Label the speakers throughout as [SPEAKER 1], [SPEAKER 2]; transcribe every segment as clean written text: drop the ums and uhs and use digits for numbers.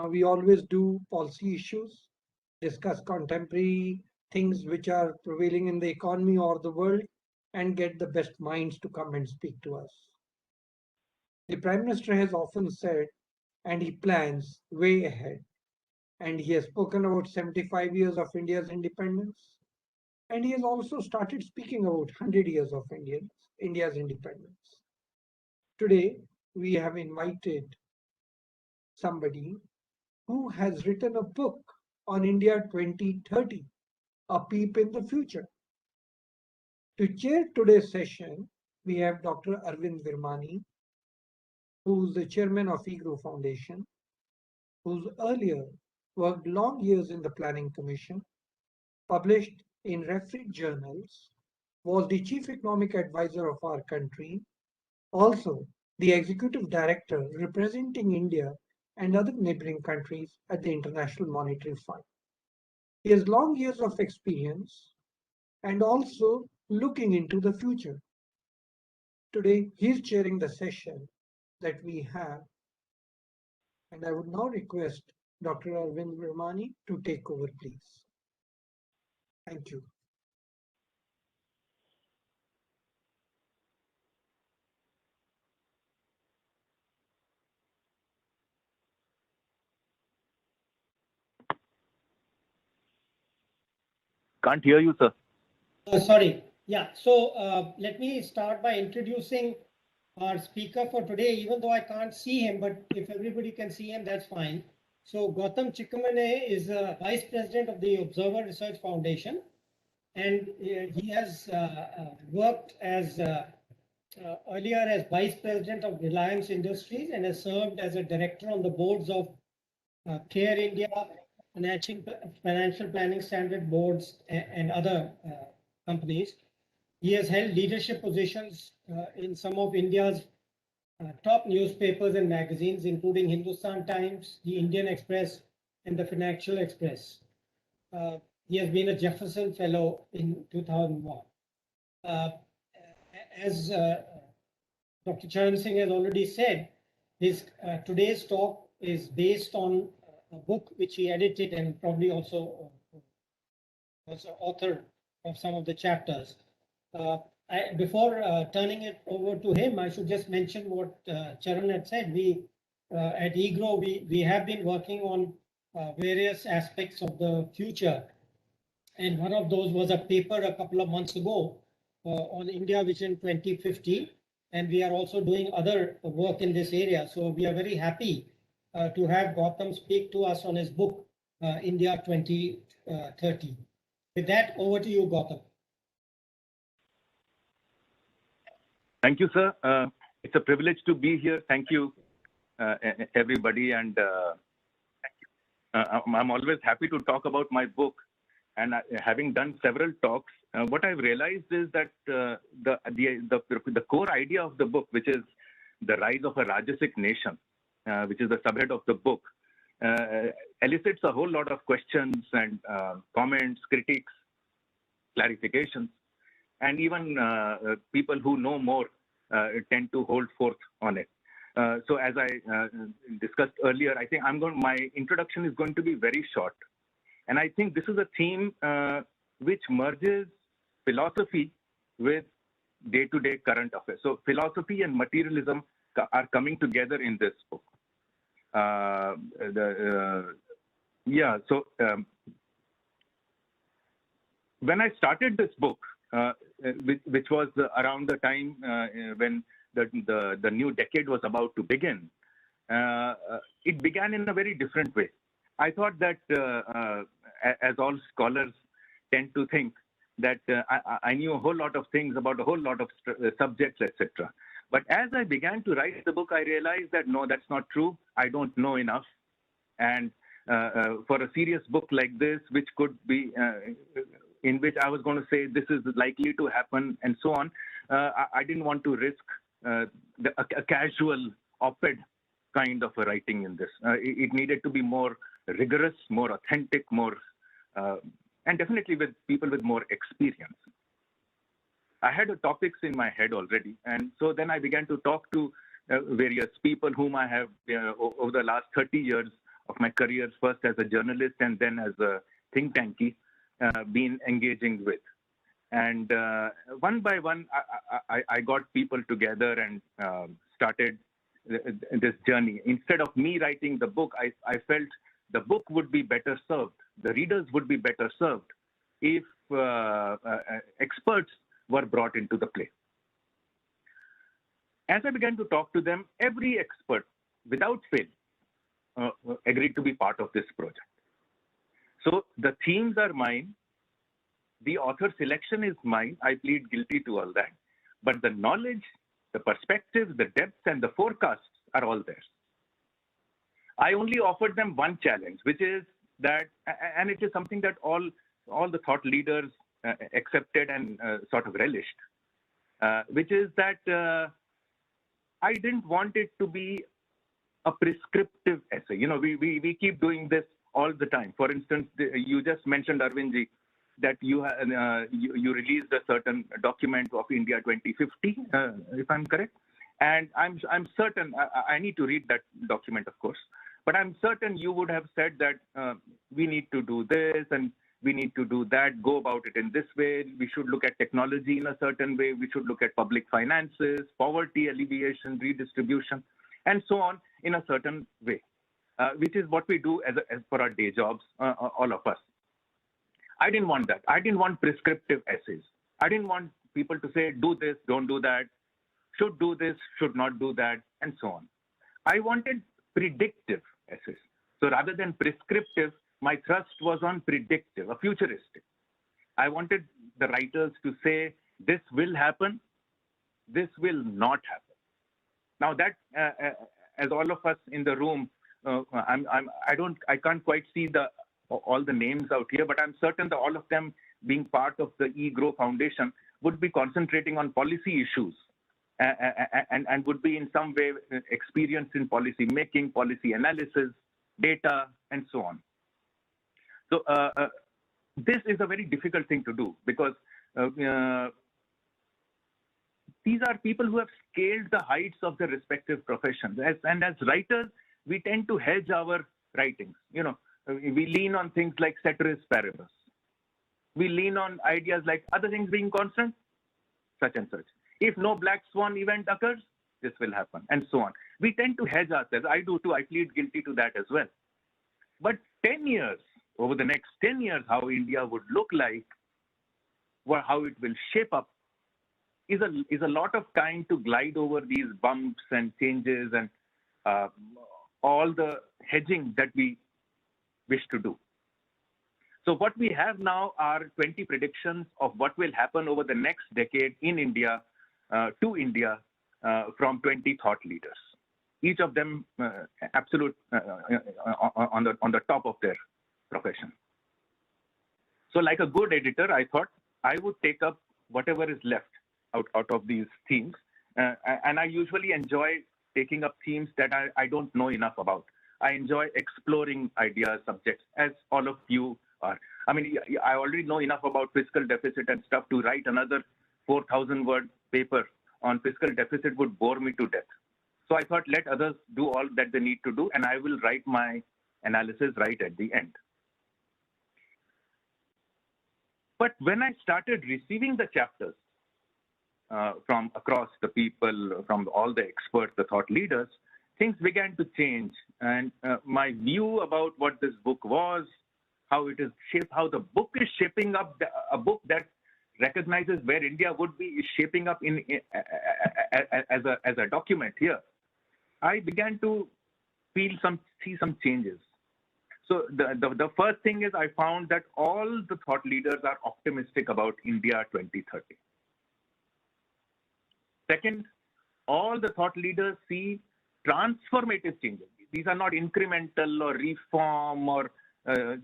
[SPEAKER 1] We always do policy issues, discuss contemporary things which are prevailing in the economy or the world, and get the best minds to come and speak to us. The Prime Minister has often said, and he plans way ahead. And he has spoken about 75 years of India's independence. And he has also started speaking about 100 years of India's independence. Today, we have invited somebody who has written a book on India 2030, A Peep in the Future. To chair today's session, we have Dr. Arvind Virmani, who's the chairman of IGRO Foundation, who's earlier worked long years in the Planning Commission, published in refereed journals, was the chief economic advisor of our country, also the executive director representing India and other neighboring countries at the International Monetary Fund. He has long years of experience and also looking into the future. Today, he's chairing the session that we have, and I would now request Dr. Arvind Virmani to take over, please. Thank you.
[SPEAKER 2] Can't hear you, sir.
[SPEAKER 3] Sorry. Yeah. So let me start by introducing our speaker for today, even though I can't see him, but if everybody can see him, that's fine. So Gautam Chikkamane is Vice President of the Observer Research Foundation, and he has worked as earlier as Vice President of Reliance Industries and has served as a director on the boards of CARE India, Financial Planning Standard Boards, and other companies. He has held leadership positions in some of India's top newspapers and magazines, including Hindustan Times, the Indian Express, and the Financial Express. He has been a Jefferson Fellow in 2001. As Dr. Charan Singh has already said, his today's talk is based on a book which he edited and probably also was author of some of the chapters. Before turning it over to him, I should just mention what Charan had said. We at IGRO, we have been working on various aspects of the future. And one of those was a paper a couple of months ago on India Vision 2050. And we are also doing other work in this area. So we are very happy to have Gautam speak to us on his book, India 2030. With that, over to you, Gautam.
[SPEAKER 2] Thank you, sir. It's a privilege to be here. Thank you, everybody. And I'm always happy to talk about my book. And having done several talks, what I've realized is that the core idea of the book, which is the rise of a Rajasic nation, which is the subhead of the book, elicits a whole lot of questions and comments, critiques, clarifications, and even people who know more tend to hold forth on it. So as I discussed earlier, I think my introduction is going to be very short. And I think this is a theme which merges philosophy with day-to-day current affairs. So philosophy and materialism are coming together in this book. When I started this book, which was around the time when the new decade was about to begin, it began in a very different way. I thought that, as all scholars tend to think, that I knew a whole lot of things about a whole lot of subjects, etc. But as I began to write the book, I realized that no, that's not true. I don't know enough. And for a serious book like this, which could be, in which I was going to say this is likely to happen and so on, I didn't want to risk a casual op-ed kind of a writing in this. It needed to be more rigorous, more authentic, more, and definitely with people with more experience. I had topics in my head already, and so then I began to talk to various people whom I have, over the last 30 years of my career, first as a journalist and then as a think tanky, been engaging with. And one by one, I got people together and started this journey. Instead of me writing the book, I felt the book would be better served, the readers would be better served if experts were brought into the play. As I began to talk to them, every expert, without fail, agreed to be part of this project. So the themes are mine. The author selection is mine. I plead guilty to all that. But the knowledge, the perspectives, the depths, and the forecasts are all theirs. I only offered them one challenge, which is that, and it is something that all the thought leaders accepted and sort of relished, which is that I didn't want it to be a prescriptive essay. You know, we keep doing this all the time. For instance, you just mentioned, Arvindji, that you released a certain document of India 2050, if I'm correct. And I'm certain, I need to read that document, of course, but I'm certain you would have said that we need to do this and we need to do that, go about it in this way. We should look at technology in a certain way. We should look at public finances, poverty alleviation, redistribution, and so on in a certain way, which is what we do as for our day jobs, all of us. I didn't want that. I didn't want prescriptive essays. I didn't want people to say, do this, don't do that, should do this, should not do that, and so on. I wanted predictive essays. So rather than prescriptive, my thrust was on predictive, a futuristic. I wanted the writers to say, this will happen, this will not happen. Now that, as all of us in the room, I can't quite see all the names out here, but I'm certain that all of them, being part of the eGrow Foundation, would be concentrating on policy issues and would be in some way experienced in policy making, policy analysis, data, and so on. So this is a very difficult thing to do because these are people who have scaled the heights of their respective professions. And as writers, we tend to hedge our writings. You know, we lean on things like ceteris paribus. We lean on ideas like other things being constant, such and such. If no black swan event occurs, this will happen, and so on. We tend to hedge ourselves. I do too. I plead guilty to that as well. But 10 years, over the next 10 years, how India would look like, or how it will shape up, is a lot of time to glide over these bumps and changes and all the hedging that we wish to do. So what we have now are 20 predictions of what will happen over the next decade in India, to India, from 20 thought leaders. Each of them absolute on the top of their profession. So like a good editor, I thought I would take up whatever is left out of these themes. And I usually enjoy taking up themes that I don't know enough about. I enjoy exploring ideas, subjects, as all of you are. I mean, I already know enough about fiscal deficit and stuff. To write another 4,000-word paper on fiscal deficit would bore me to death. So I thought, let others do all that they need to do, and I will write my analysis right at the end. But when I started receiving the chapters from across the people, from all the experts, the thought leaders, things began to change. And my view about what this book was, how it is shaped, how the book is shaping up, a book that recognizes where India would be, is shaping up as a document here. I began to see some changes. So the first thing is I found that all the thought leaders are optimistic about India 2030. Second, all the thought leaders see transformative changes. These are not incremental or reform or a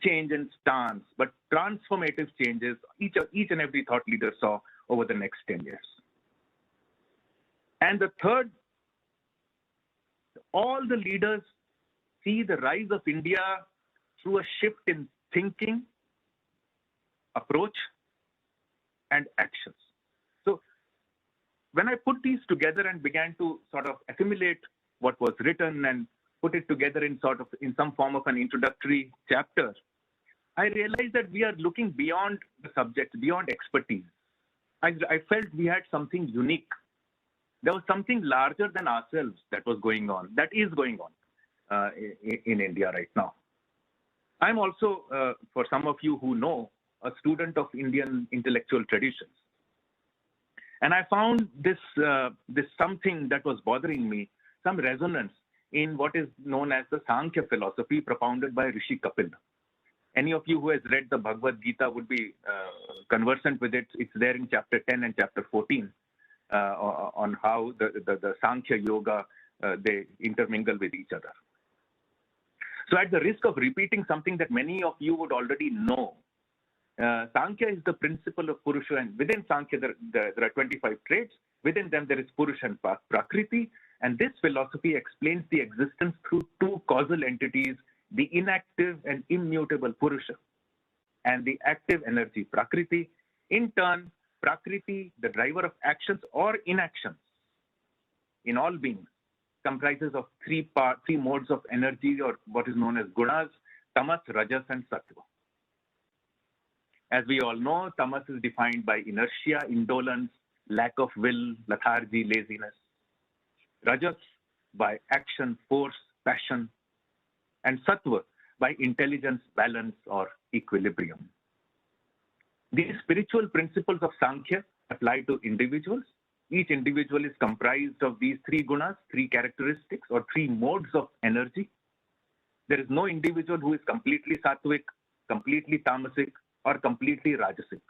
[SPEAKER 2] change in stance, but transformative changes each and every thought leader saw over the next 10 years. And the third, all the leaders see the rise of India through a shift in thinking, approach, and actions. So when I put these together and began to sort of assimilate what was written and put it together in some form of an introductory chapter, I realized that we are looking beyond the subject, beyond expertise. I felt we had something unique. There was something larger than ourselves that was going on, that is going on in India right now. I'm also, for some of you who know, a student of Indian intellectual traditions. And I found this something that was bothering me, some resonance in what is known as the Sankhya philosophy propounded by Rishi Kapila. Any of you who has read the Bhagavad Gita would be conversant with it. It's there in chapter 10 and chapter 14 on how the Sankhya Yoga, they intermingle with each other. So at the risk of repeating something that many of you would already know, Sankhya is the principle of Purusha, and within Sankhya there are 25 traits. Within them there is Purusha and Prakriti, and this philosophy explains the existence through two causal entities, the inactive and immutable Purusha and the active energy Prakriti. In turn, Prakriti, the driver of actions or inactions in all beings, comprises of three modes of energy, or what is known as gunas: tamas, rajas, and sattva. As we all know, tamas is defined by inertia, indolence, lack of will, lethargy, laziness. Rajas by action, force, passion, and sattva by intelligence, balance, or equilibrium. These spiritual principles of Sankhya apply to individuals. Each individual is comprised of these three gunas, three characteristics, or three modes of energy. There is no individual who is completely sattvic, completely tamasic, or completely rajasic.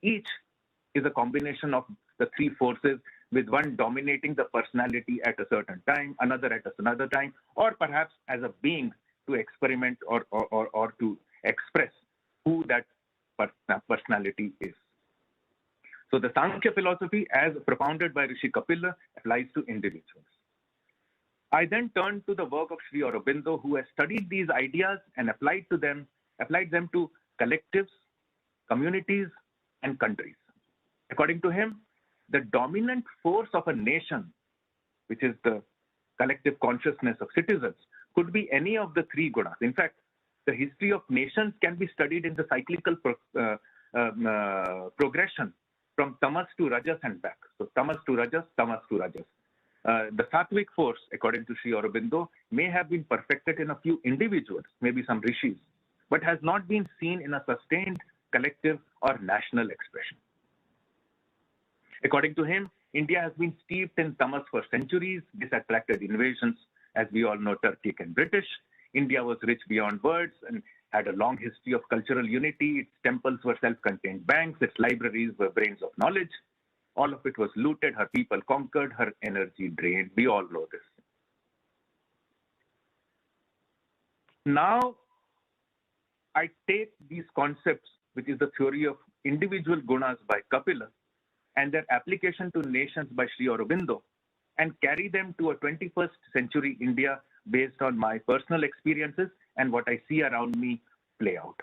[SPEAKER 2] Each is a combination of the three forces, with one dominating the personality at a certain time, another at another time, or perhaps as a being to experiment or to express who that personality is. So the Sankhya philosophy, as propounded by Rishi Kapila, applies to individuals. I then turned to the work of Sri Aurobindo, who has studied these ideas and applied them to collectives, communities, and countries. According to him, the dominant force of a nation, which is the collective consciousness of citizens, could be any of the three gunas. In fact, the history of nations can be studied in the cyclical progression from tamas to rajas and back. So tamas to rajas, tamas to rajas. The sattvic force, according to Sri Aurobindo, may have been perfected in a few individuals, maybe some rishis, but has not been seen in a sustained collective or national expression. According to him, India has been steeped in tamas for centuries. This attracted invasions, as we all know, Turkic and British. India was rich beyond words and had a long history of cultural unity. Its temples were self-contained banks. Its libraries were brains of knowledge. All of it was looted, her people conquered, her energy drained. We all know this. Now, I take these concepts, which is the theory of individual gunas by Kapila, and their application to nations by Sri Aurobindo, and carry them to a 21st century India based on my personal experiences and what I see around me play out.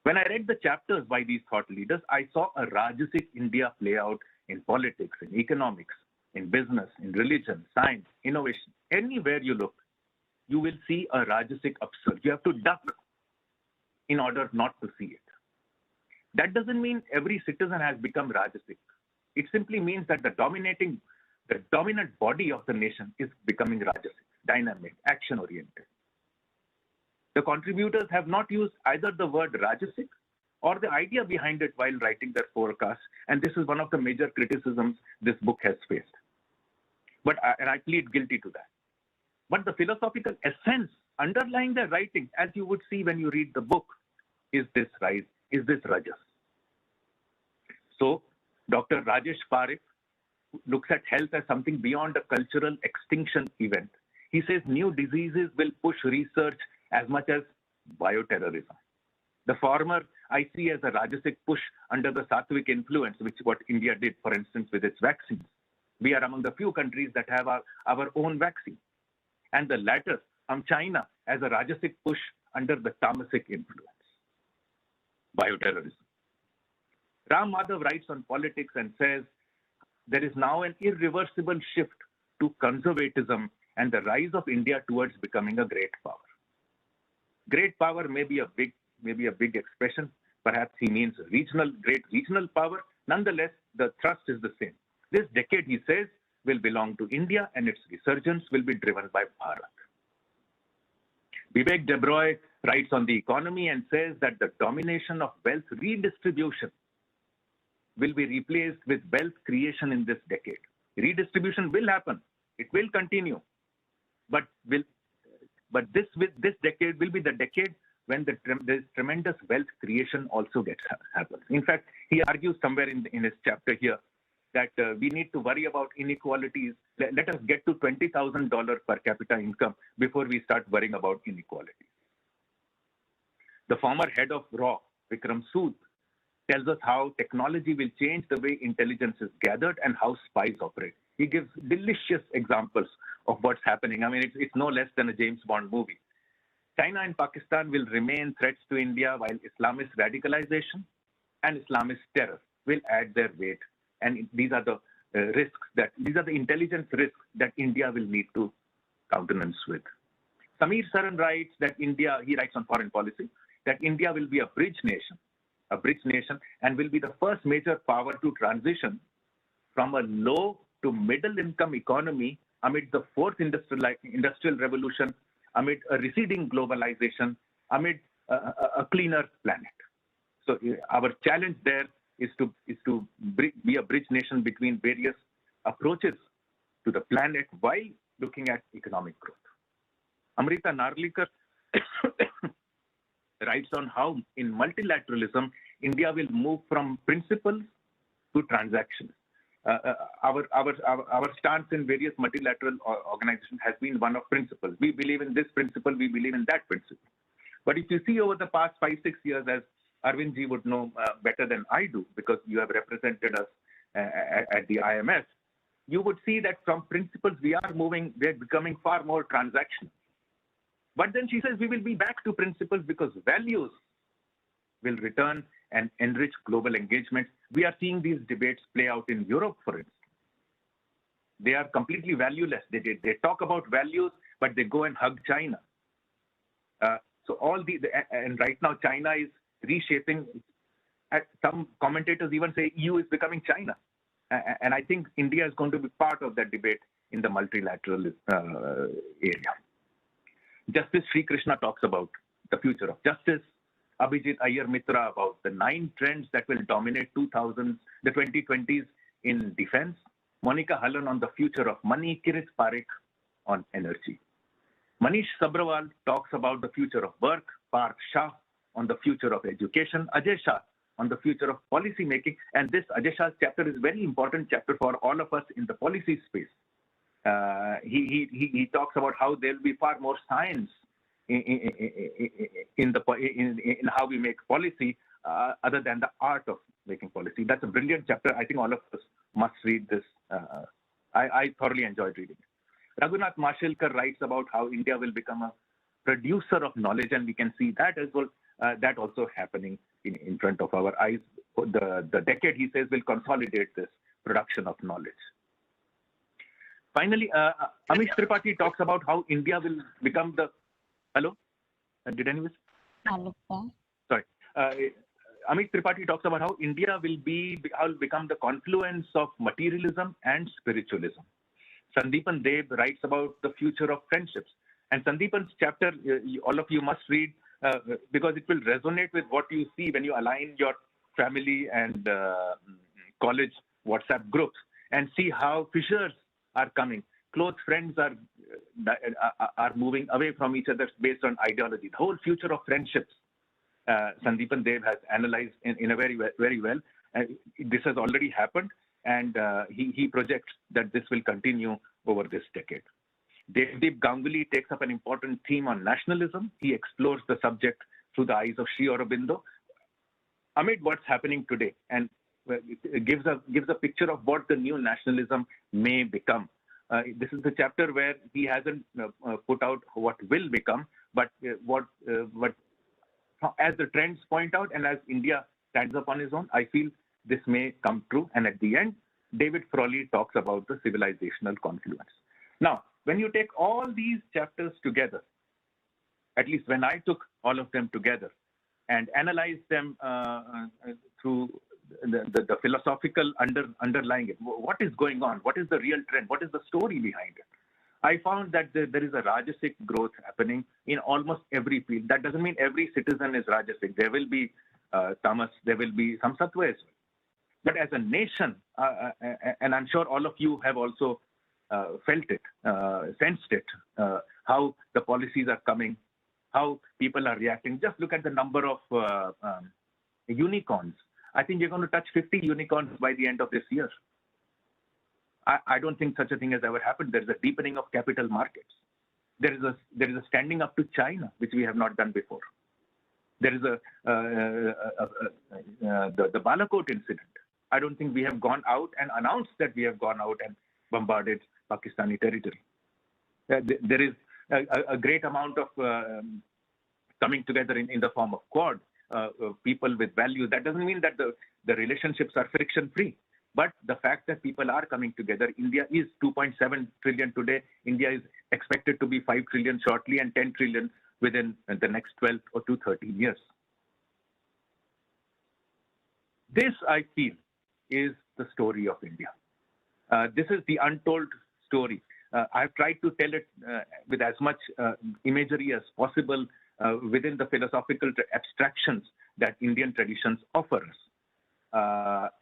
[SPEAKER 2] When I read the chapters by these thought leaders, I saw a Rajasic India play out in politics, in economics, in business, in religion, science, innovation. Anywhere you look, you will see a Rajasic upsurge. You have to duck in order not to see it. That doesn't mean every citizen has become Rajasic. It simply means that the dominant body of the nation is becoming Rajasic, dynamic, action-oriented. The contributors have not used either the word Rajasic or the idea behind it while writing their forecast, and this is one of the major criticisms this book has faced. And I plead guilty to that. But the philosophical essence underlying their writing, as you would see when you read the book, is this Rajas. So, Dr. Rajesh Parekh looks at health as something beyond a cultural extinction event. He says new diseases will push research as much as bioterrorism. The former I see as a Rajasic push under the Sattvic influence, which is what India did, for instance, with its vaccines. We are among the few countries that have our own vaccine. And the latter from China as a Rajasic push under the Tamasic influence, bioterrorism. Ram Madhav writes on politics and says, there is now an irreversible shift to conservatism and the rise of India towards becoming a great power. Great power may be a big expression. Perhaps he means great regional power. Nonetheless, the thrust is the same. This decade, he says, will belong to India, and its resurgence will be driven by Bharat. Vivek Debroy writes on the economy and says that the domination of wealth redistribution will be replaced with wealth creation in this decade. Redistribution will happen. It will continue. But this decade will be the decade when this tremendous wealth creation also happens. In fact, he argues somewhere in his chapter here that we need to worry about inequalities. Let us get to $20,000 per capita income before we start worrying about inequalities. The former head of RAW, Vikram Sood, tells us how technology will change the way intelligence is gathered and how spies operate. He gives delicious examples of what's happening. I mean, it's no less than a James Bond movie. China and Pakistan will remain threats to India, while Islamist radicalization and Islamist terror will add their weight. And these are the these are the intelligence risks that India will need to countenance with. Samir Saran writes that he writes on foreign policy, that India will be a bridge nation, and will be the first major power to transition from a low to middle income economy amid the fourth industrial revolution, amid a receding globalization, amid a cleaner planet. So our challenge there is to be a bridge nation between various approaches to the planet while looking at economic growth. Amrita Narlikar writes on how in multilateralism, India will move from principles to transactions. Our stance in various multilateral organizations has been one of principles. We believe in this principle, we believe in that principle. But if you see over the past 5-6 years, as Arvind ji would know better than I do, because you have represented us at the IMS, you would see that from principles we're becoming far more transactional. But then she says we will be back to principles because values will return and enrich global engagement. We are seeing these debates play out in Europe, for instance. They are completely valueless. They talk about values, but they go and hug China. And right now China is reshaping. Some commentators even say EU is becoming China. And I think India is going to be part of that debate in the multilateral area. Justice Sri Krishna talks about the future of justice. Abhijit Iyer Mitra about the 9 trends that will dominate the 2020s in defense. Monica Hallan on the future of money. Kirit Parekh on energy. Manish Sabrawal talks about the future of work. Parth Shah on the future of education. Ajay Shah on the future of policy making. And this Ajay Shah's chapter is a very important chapter for all of us in the policy space. He talks about how there will be far more science in how we make policy other than the art of making policy. That's a brilliant chapter. I think all of us must read this. I thoroughly enjoyed reading it. Raghunath Mashilkar writes about how India will become a producer of knowledge, and we can see that as well. That also happening in front of our eyes. The decade, he says, will consolidate this production of knowledge. Finally, Amish Tripathi talks about how India will become the... Hello? Did anyone?
[SPEAKER 4] Hello.
[SPEAKER 2] Sorry. Amish Tripathi talks about how India will become the confluence of materialism and spiritualism. Sandeepan Deb writes about the future of friendships. And Sandeepan's chapter, all of you must read because it will resonate with what you see when you align your family and college WhatsApp groups and see how fissures are coming. Close friends are moving away from each other based on ideology. The whole future of friendships, Sandeepan Deb has analyzed in a very well. This has already happened, and he projects that this will continue over this decade. Devdeep Ganguly takes up an important theme on nationalism. He explores the subject through the eyes of Sri Aurobindo amid what's happening today, and it gives a picture of what the new nationalism may become. This is the chapter where he hasn't put out what will become, but what as the trends point out and as India stands up on his own, I feel this may come true. And at the end, David Frawley talks about the civilizational confluence. Now, When you take all these chapters together, at least when I took all of them together and analyzed them through the philosophical underlying it, what is going on? What is the real trend? What is the story behind it? I found that there is a Rajasic growth happening in almost every field. That doesn't mean every citizen is Rajasic. There will be tamas, there will be some sattva as well. But as a nation, and I'm sure all of you have also felt it, sensed it, how the policies are coming, how people are reacting. Just look at the number of unicorns. I think you're going to touch 50 unicorns by the end of this year. I don't think such a thing has ever happened. There is a deepening of capital markets. There is a standing up to China, which we have not done before. There is the Balakot incident. I don't think we have gone out and announced that we have gone out and bombarded Pakistani territory. There is a great amount of coming together in the form of Quad, people with values. That doesn't mean that the relationships are friction-free. But the fact that people are coming together, India is 2.7 trillion today. India is expected to be 5 trillion shortly and 10 trillion within the next 12 or to 13 years. This, I feel, is the story of India. This is the untold story. I've tried to tell it with as much imagery as possible within the philosophical abstractions that Indian traditions offer us.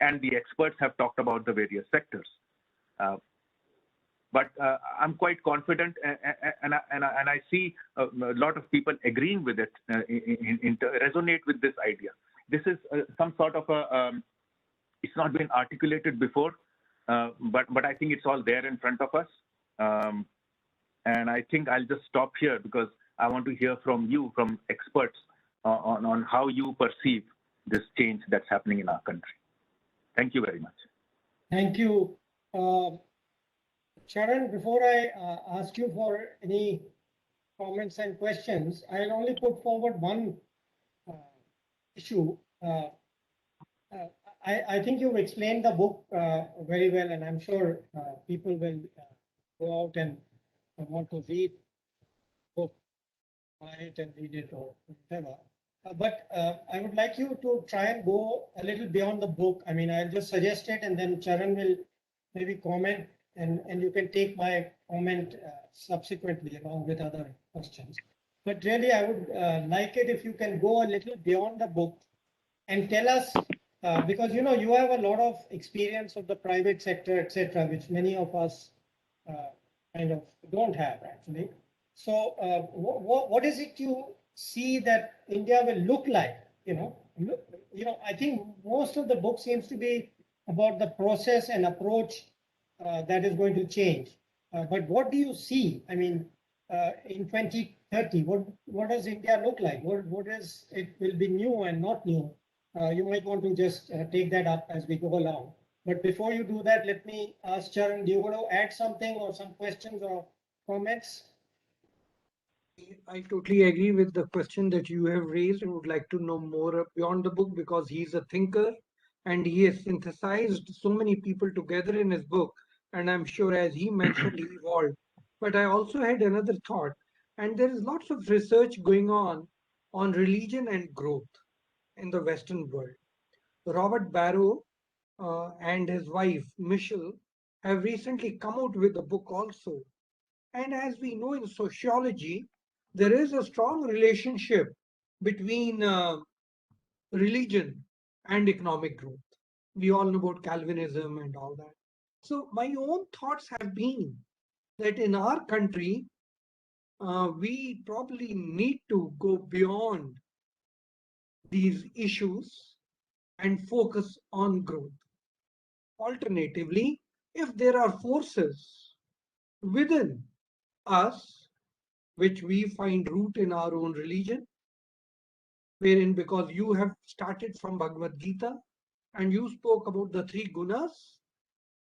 [SPEAKER 2] And the experts have talked about the various sectors. But I'm quite confident, and I see a lot of people agreeing with it, resonate with this idea. This is some sort of a, it's not been articulated before, but I think it's all there in front of us. And I think I'll just stop here because I want to hear from you, from experts, on how you perceive this change that's happening in our country. Thank you very much.
[SPEAKER 3] Thank you. Charan, before I ask you for any comments and questions, I'll only put forward one issue. I think you've explained the book very well, and I'm sure people will go out and want to read the book, buy it and read it or whatever. But I would like you to try and go a little beyond the book. I mean, I'll just suggest it, and then Charan will maybe comment, and you can take my comment subsequently along with other questions. But really, I would like it if you can go a little beyond the book and tell us, because you have a lot of experience of the private sector, etc., which many of us kind of don't have actually. So, what is it you see that India will look like? I think most of the book seems to be about the process and approach that is going to change. But what do you see? I mean, in 2030, what does India look like? What is it will be new and not new? You might want to just take that up as we go along. But before you do that, let me ask Charan, do you want to add something or some questions or comments?
[SPEAKER 1] I totally agree with the question that you have raised and would like to know more beyond the book because he's a thinker and he has synthesized so many people together in his book. And I'm sure, as he mentioned, he evolved. But I also had another thought, and there is lots of research going on religion and growth in the Western world. Robert Barrow and his wife, Michelle, have recently come out with a book also. And as we know in sociology, there is a strong relationship between religion and economic growth. We all know about Calvinism and all that. So my own thoughts have been that in our country, we probably need to go beyond these issues and focus on growth. Alternatively, if there are forces within us which we find root in our own religion, wherein because you have started from Bhagavad Gita and you spoke about the three gunas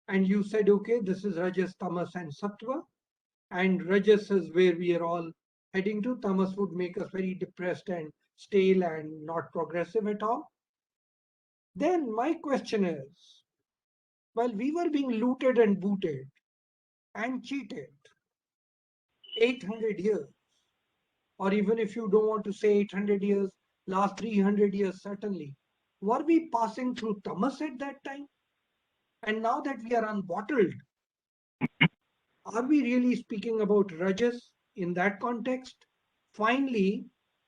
[SPEAKER 1] and you said, okay, this is Rajas, Tamas and Sattva, and Rajas is where we are all heading to. Tamas would make us very depressed and stale and not progressive at all. Then my question is, while we were being looted and booted and cheated, 800 years, or even if you don't want to say 800 years, last 300 years, certainly. Were we passing through tamas at that time? And now that we are unbottled, are we really speaking about rajas in that context? Finally,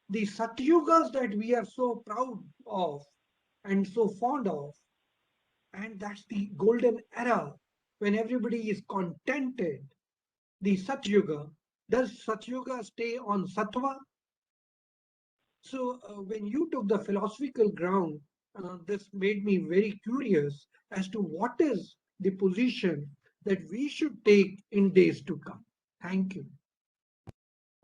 [SPEAKER 1] the Satyugas that we are so proud of and so fond of, and that's the golden era when everybody is contented. The Satyuga, does Satyuga stay on Sattva? So when you took the philosophical ground, this made me very curious as to what is the position that we should take in days to come. Thank you.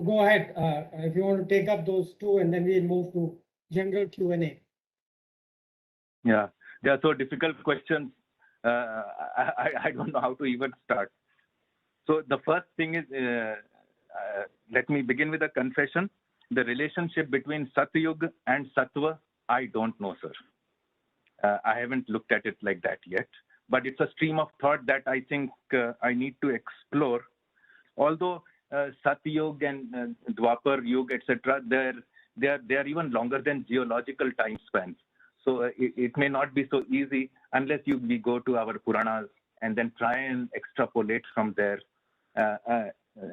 [SPEAKER 3] Go ahead, if you want to take up those two, and then we'll move to general Q&A.
[SPEAKER 2] Yeah, they are so difficult questions. I don't know how to even start. So the first thing is, let me begin with a confession. The relationship between Satyuga and Sattva, I don't know, sir. I haven't looked at it like that yet, but it's a stream of thought that I think I need to explore. Although Satyug and Dwapar Yug, etc., they are even longer than geological time spans. So it may not be so easy unless we go to our Puranas and then try and extrapolate from there.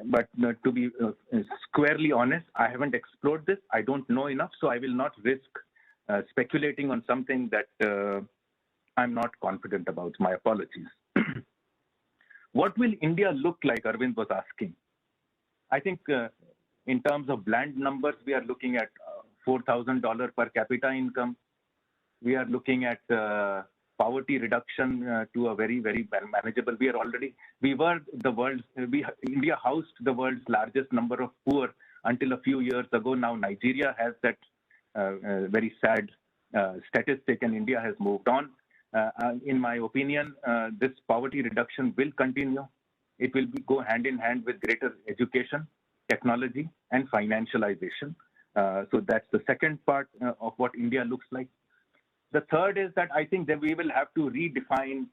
[SPEAKER 2] But to be squarely honest, I haven't explored this. I don't know enough, so I will not risk speculating on something that I'm not confident about. My apologies. What will India look like, Arvind was asking. I think in terms of bland numbers, we are looking at $4,000 per capita income. We are looking at poverty reduction to a very, very manageable. India housed the world's largest number of poor until a few years ago. Now Nigeria has that very sad statistic, and India has moved on. In my opinion, this poverty reduction will continue. It will go hand in hand with greater education, technology, and financialization. So that's the second part of what India looks like. The third is that I think that we will have to redefine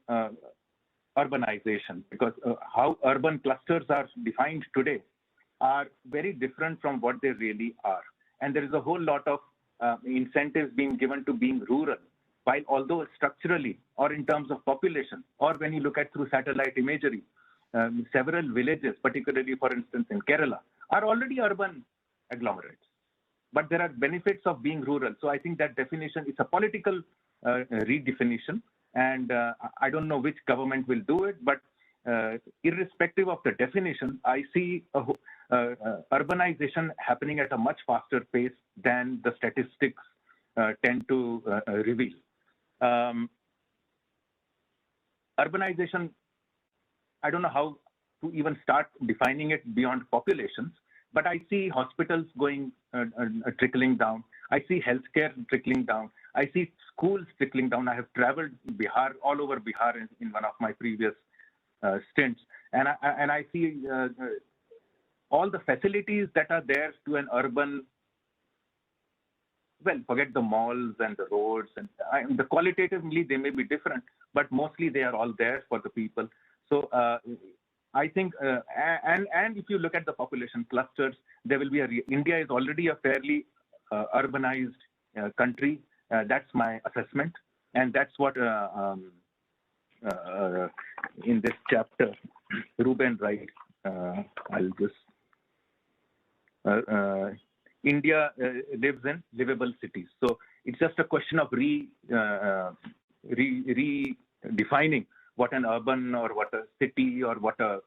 [SPEAKER 2] urbanization, because how urban clusters are defined today are very different from what they really are. And there is a whole lot of incentives being given to being rural, while although structurally or in terms of population, or when you look at through satellite imagery, several villages, particularly for instance in Kerala, are already urban agglomerates. But there are benefits of being rural. So I think that definition is a political redefinition. And I don't know which government will do it, but irrespective of the definition, I see urbanization happening at a much faster pace than the statistics tend to reveal. Urbanization, I don't know how to even start defining it beyond populations, but I see hospitals going, trickling down. I see healthcare trickling down. I see schools trickling down. I have traveled Bihar, all over Bihar in one of my previous stints. And I see all the facilities that are there to an urban, well, forget the malls and the roads. And the qualitatively, they may be different, but mostly they are all there for the people. So I think, and if you look at the population clusters, there will be India is already a fairly urbanized country. That's my assessment. And that's what in this chapter, Ruben writes, I'll just, India lives in livable cities. So it's just a question of redefining what an urban or what a city or what a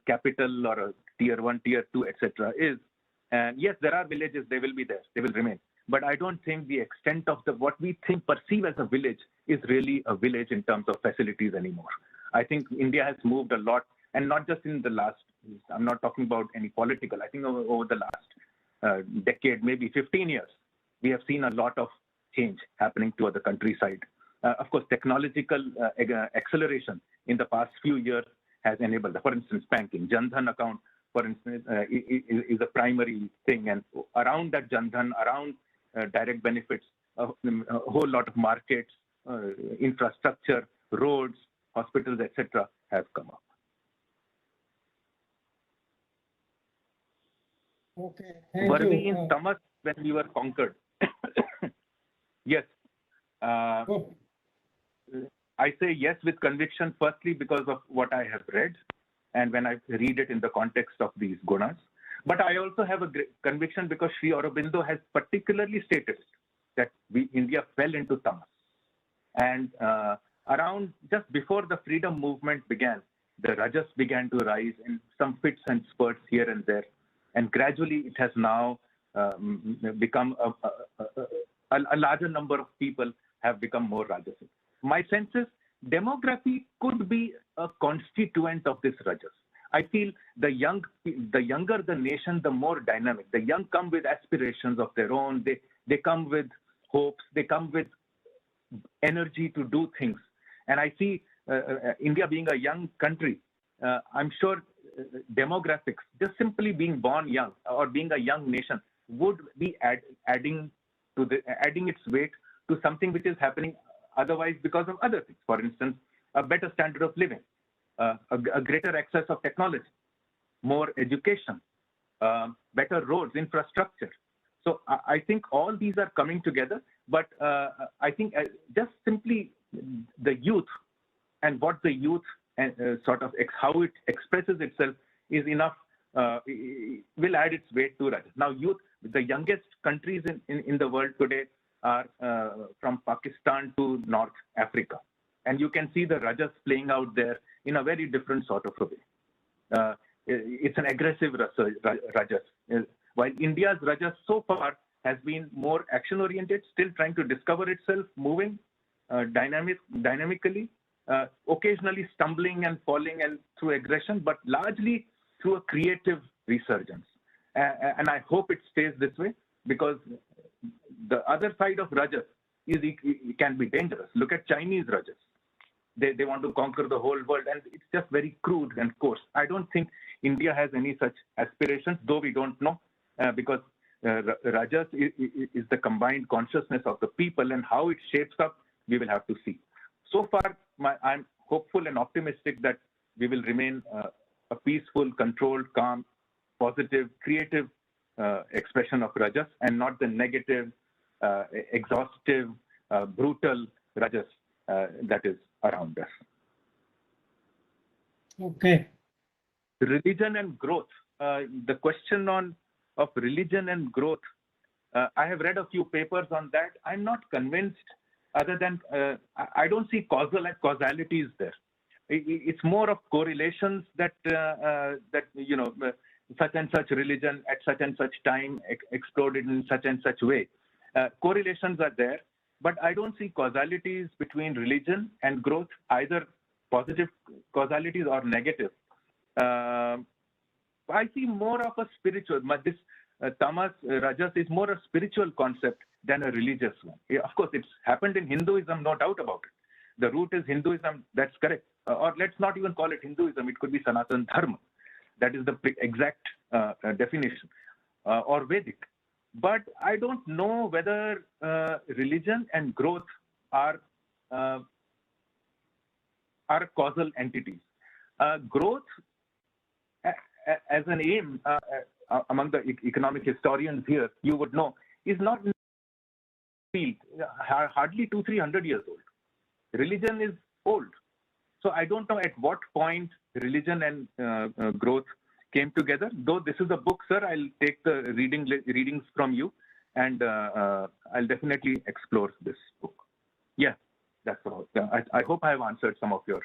[SPEAKER 2] capital or a tier 1, tier 2, etc. is. And yes, there are villages, they will be there, they will remain. But I don't think the extent of what we perceive as a village is really a village in terms of facilities anymore. I think India has moved a lot, and not just in the last, I'm not talking about any political, I think over the last decade, maybe 15 years, we have seen a lot of change happening to the countryside. Of course, technological acceleration in the past few years has enabled, for instance, banking. Jan Dhan account, for instance, is a primary thing. And around that Jan Dhan, around direct benefits, a whole lot of markets, infrastructure, roads, hospitals, etc. have come up.
[SPEAKER 3] Okay, thank
[SPEAKER 2] Were we
[SPEAKER 3] you.
[SPEAKER 2] in tamas when we were conquered? Yes.
[SPEAKER 3] Good.
[SPEAKER 2] I say yes with conviction, firstly because of what I have read and when I read it in the context of these gunas. But I also have a great conviction because Sri Aurobindo has particularly stated that India fell into tamas. And around just before the freedom movement began, the rajas began to rise in some fits and spurts here and there. And gradually it has now become a larger number of people have become more rajasic. My sense is demography could be a constituent of this rajas. I feel the younger the nation, the more dynamic. The young come with aspirations of their own. They come with hopes. They come with energy to do things. And I see India being a young country. I'm sure demographics, just simply being born young or being a young nation, would be adding its weight to something which is happening otherwise because of other things. For instance, a better standard of living, a greater access of technology, more education, better roads, infrastructure. So I think all these are coming together, but I think just simply the youth and what the youth sort of how it expresses itself is enough, will add its weight to Rajas. Now, youth, the youngest countries in the world today are from Pakistan to North Africa. And you can see the Rajas playing out there in a very different sort of a way. It's an aggressive Rajas. While India's Rajas so far has been more action-oriented, still trying to discover itself, moving dynamically, occasionally stumbling and falling and through aggression, but largely through a creative resurgence. And I hope it stays this way, because the other side of Rajas is it can be dangerous. Look at Chinese Rajas. They want to conquer the whole world, and it's just very crude and coarse. I don't think India has any such aspirations, though we don't know, because Rajas is the combined consciousness of the people, and how it shapes up, we will have to see. So far, I'm hopeful and optimistic that we will remain a peaceful, controlled, calm, positive, creative expression of Rajas, and not the negative, exhaustive, brutal Rajas that is around us.
[SPEAKER 3] Okay.
[SPEAKER 2] Religion and growth. The question of religion and growth, I have read a few papers on that. I'm not convinced, other than I don't see causalities there. It's more of correlations that such and such religion at such and such time exploded in such and such way. Correlations are there, but I don't see causalities between religion and growth, either positive causalities or negative. I see more of a spiritual. This tamas, rajas is more a spiritual concept than a religious one. Of course, it's happened in Hinduism, no doubt about it. The root is Hinduism, that's correct. Or let's not even call it Hinduism, it could be Sanatan Dharma. That is the exact definition, or Vedic. But I don't know whether religion and growth are causal entities. Growth as an aim, among the economic historians here, you would know, is not hardly 200-300 years old. Religion is old. So I don't know at what point religion and growth came together. Though this is a book, sir, I'll take the readings from you, and I'll definitely explore this book. Yeah, that's all. I hope I have answered some of your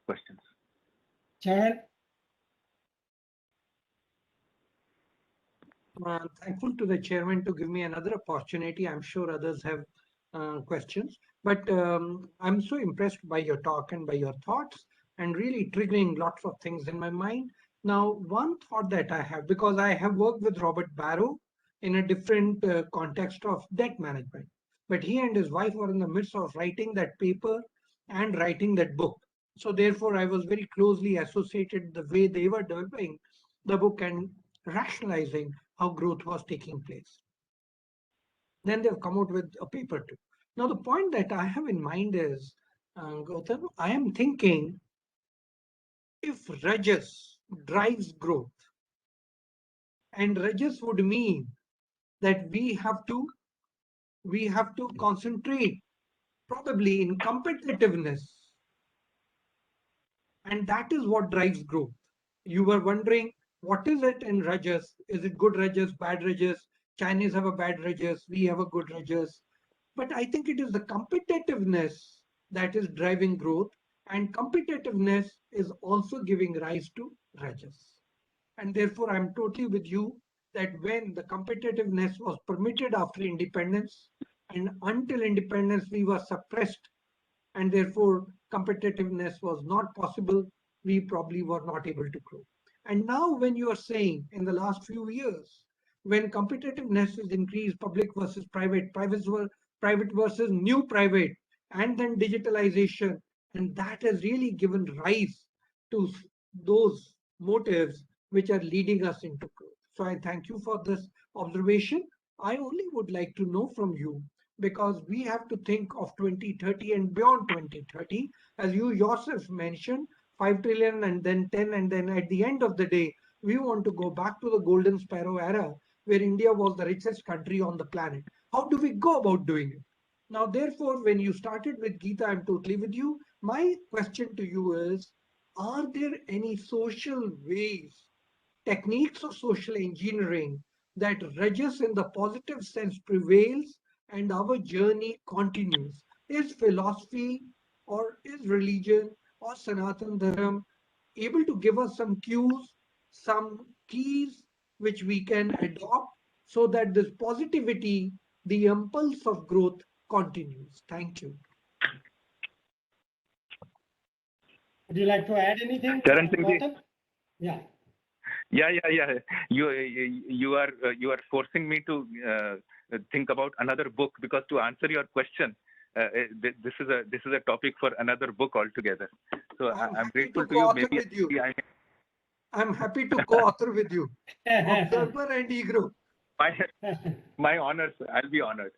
[SPEAKER 2] questions.
[SPEAKER 3] Charan?
[SPEAKER 1] I'm thankful to the chairman to give me another opportunity. I'm sure others have questions, but I'm so impressed by your talk and by your thoughts, and really triggering lots of things in my mind. Now, one thought that I have, because I have worked with Robert Barro in a different context of debt management, but he and his wife were in the midst of writing that paper and writing that book. So therefore, I was very closely associated the way they were developing the book and rationalizing how growth was taking place. Then they've come out with a paper too. Now, the point that I have in mind is, Gautam, I am thinking if Rajas drives growth, And rajas would mean that we have to concentrate probably in competitiveness, and that is what drives growth. You were wondering, what is it in rajas? Is it good rajas, bad rajas? Chinese have a bad rajas, we have a good rajas. But I think it is the competitiveness that is driving growth, and competitiveness is also giving rise to rajas. And therefore, I'm totally with you that when the competitiveness was permitted after independence, and until independence, we were suppressed, and therefore competitiveness was not possible, we probably were not able to grow. And now, when you are saying in the last few years, when competitiveness is increased, public versus private versus new private, and then digitalization, and that has really given rise to those motives which are leading us into growth. So I thank you for this observation. I only would like to know from you, because we have to think of 2030 and beyond 2030. As you yourself mentioned, 5 trillion and then 10, and then at the end of the day, we want to go back to the golden sparrow era where India was the richest country on the planet. How do we go about doing it? Now, therefore, when you started with Geeta, I'm totally with you. My question to you is, are there any social ways, techniques of social engineering that rajas in the positive sense prevails and our journey continues? Is philosophy or is religion or Sanatan Dharma able to give us some cues, some keys which we can adopt so that this positivity, the impulse of growth continues? Thank you.
[SPEAKER 3] Would you like to add anything,
[SPEAKER 2] Charan Singh ji.
[SPEAKER 3] Gautam? Yeah.
[SPEAKER 2] Yeah. You are forcing me to think about another book, because to answer your question, this is a topic for another book altogether. So I'm grateful to you. Maybe
[SPEAKER 1] I'm happy to co-author with you. Observer and ego.
[SPEAKER 2] My honors. I'll be honored.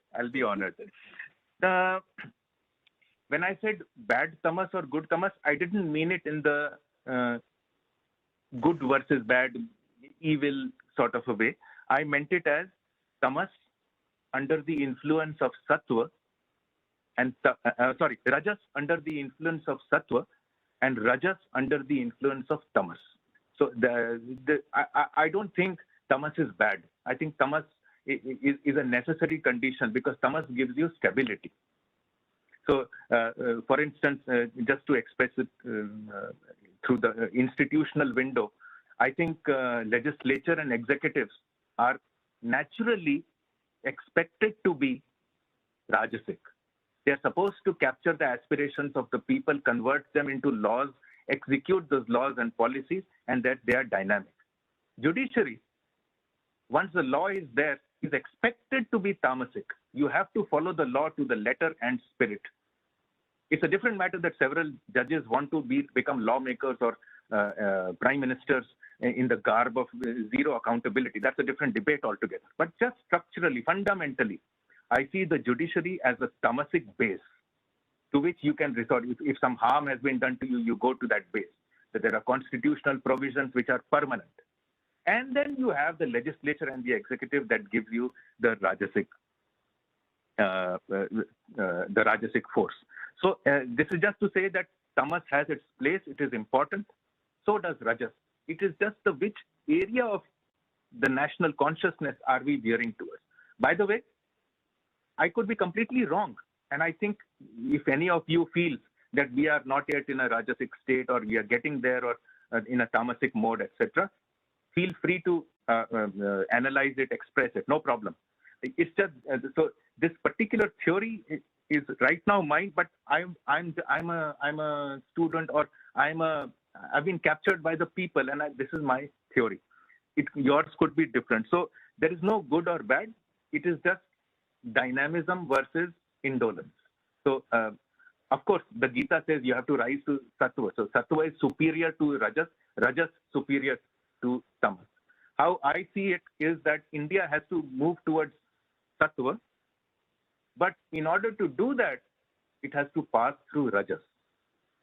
[SPEAKER 2] When I said bad tamas or good tamas, I didn't mean it in the good versus bad, evil sort of a way. I meant it as tamas under the influence of sattva, and rajas under the influence of sattva, and rajas under the influence of tamas. So I don't think tamas is bad. I think tamas is a necessary condition, because tamas gives you stability. So, for instance, just to express it through the institutional window, I think legislature and executives are naturally expected to be rajasic. They are supposed to capture the aspirations of the people, convert them into laws, execute those laws and policies, and that they are dynamic. Judiciary, once the law is there, is expected to be tamasic. You have to follow the law to the letter and spirit. It's a different matter that several judges want to become lawmakers or prime ministers in the garb of zero accountability. That's a different debate altogether. But just structurally, fundamentally, I see the judiciary as a tamasic base to which you can resort. If some harm has been done to you, you go to that base. So there are constitutional provisions which are permanent. And then you have the legislature and the executive that gives you the rajasic force. So this is just to say that tamas has its place. It is important. So does rajas. It is just which area of the national consciousness are we veering towards. By the way, I could be completely wrong. And I think if any of you feels that we are not yet in a rajasic state, or we are getting there, or in a tamasic mode, etc., feel free to analyze it, express it. No problem. It's just so this particular theory is right now mine, but I'm a student, or I've been captured by the people, and this is my theory. Yours could be different. So there is no good or bad. It is just dynamism versus indolence. So of course, the Gita says you have to rise to sattva. So sattva is superior to rajas, rajas superior to tamas. How I see it is that India has to move towards sattva, but in order to do that, it has to pass through rajas.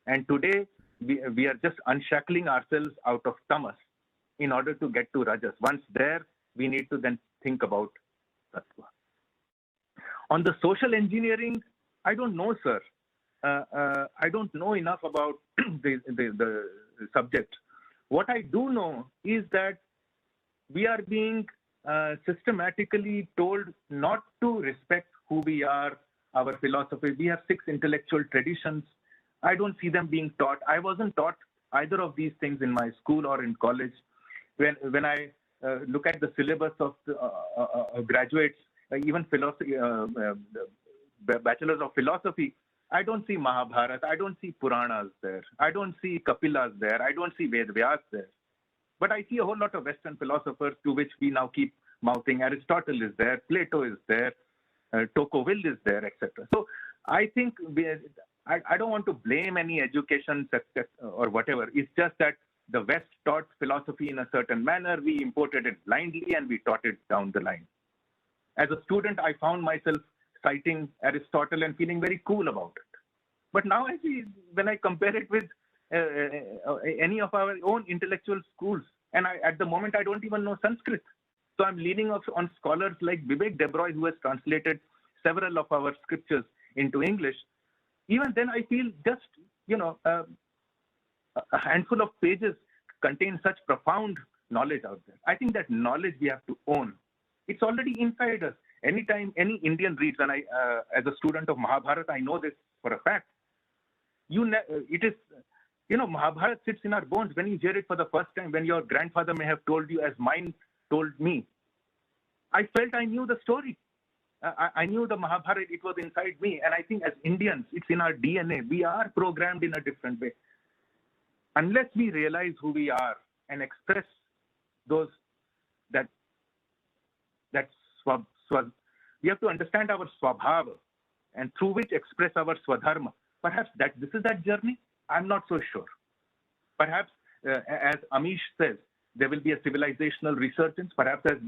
[SPEAKER 2] And today, we are just unshackling ourselves out of tamas in order to get to rajas. Once there, we need to then think about tattva. On the social engineering, I don't know, sir. I don't know enough about the subject. What I do know is that we are being systematically told not to respect who we are, our philosophy. We have 6 intellectual traditions. I don't see them being taught. I wasn't taught either of these things in my school or in college. When I look at the syllabus of the, graduates, even philosophy, bachelors of philosophy, I don't see Mahabharata, I don't see Puranas there, I don't see Kapilas there, I don't see Ved Vyas there. But I see a whole lot of Western philosophers to which we now keep mouthing. Aristotle is there, Plato is there, Tocqueville is there, etc. So I think I don't want to blame any education sector or whatever. It's just that the West taught philosophy in a certain manner. We imported it blindly and we taught it down the line. As a student, I found myself citing Aristotle and feeling very cool about it. But now I see, when I compare it with any of our own intellectual schools, and at the moment I don't even know Sanskrit. So I'm leaning on scholars like Vivek Debroy, who has translated several of our scriptures into English. Even then I feel just, a handful of pages contain such profound knowledge out there. I think that knowledge we have to own. It's already inside us. Anytime any Indian reads, and I, as a student of Mahabharata, I know this for a fact. It is, Mahabharata sits in our bones when you hear it for the first time, when your grandfather may have told you as mine told me. I felt I knew the story. I knew the Mahabharata, it was inside me. And I think as Indians, it's in our DNA. We are programmed in a different way. Unless we realize who we are and express we have to understand our swabhava and through which express our swadharma. Perhaps this is that journey. I'm not so sure. Perhaps, as Amish says, there will be a civilizational resurgence. Perhaps, as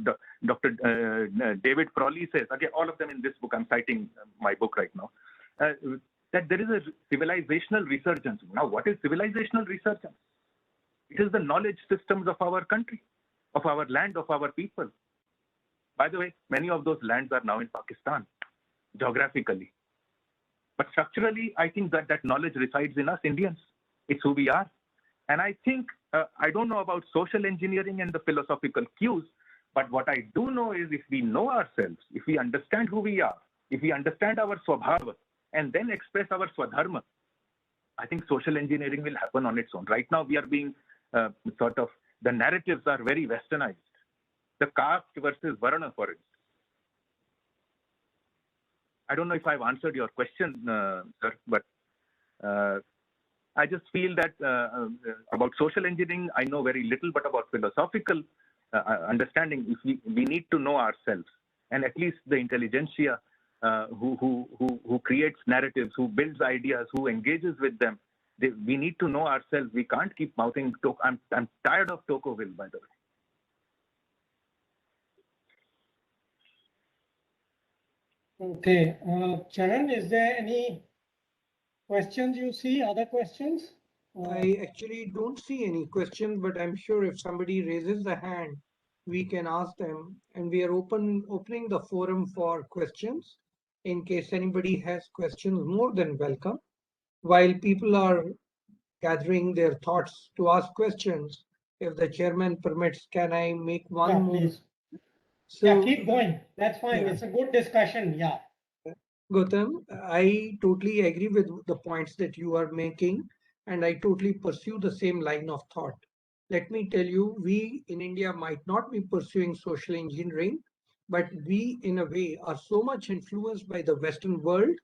[SPEAKER 2] Dr. David Crowley says, again, all of them in this book, I'm citing my book right now, that there is a civilizational resurgence. Now, what is civilizational resurgence? It is the knowledge systems of our country, of our land, of our people. By the way, many of those lands are now in Pakistan, geographically. But structurally, I think that knowledge resides in us Indians. It's who we are. And I think, I don't know about social engineering and the philosophical cues, but what I do know is if we know ourselves, if we understand who we are, if we understand our swabhava, and then express our swadharma, I think social engineering will happen on its own. Right now, we are being the narratives are very westernized. The caste versus varna, for instance. I don't know if I've answered your question, sir, but I just feel that about social engineering, I know very little, but about philosophical understanding, if we need to know ourselves, and at least the intelligentsia who creates narratives, who builds ideas, who engages with them, we need to know ourselves. We can't keep mouthing. I'm tired of Tocqueville, by the way.
[SPEAKER 3] Okay, Charan, is there any questions you see? Other questions?
[SPEAKER 1] I actually don't see any questions, but I'm sure if somebody raises a hand, we can ask them, and we are opening the forum for questions. In case anybody has questions, more than welcome. While people are gathering their thoughts to ask questions, if the chairman permits, can I make one more?
[SPEAKER 3] Please.
[SPEAKER 1] So,
[SPEAKER 3] yeah, keep going. That's fine.
[SPEAKER 1] Yeah.
[SPEAKER 3] It's a good discussion. Yeah.
[SPEAKER 1] Gautam, I totally agree with the points that you are making, and I totally pursue the same line of thought. Let me tell you, we in India might not be pursuing social engineering, but we, in a way, are so much influenced by the Western world,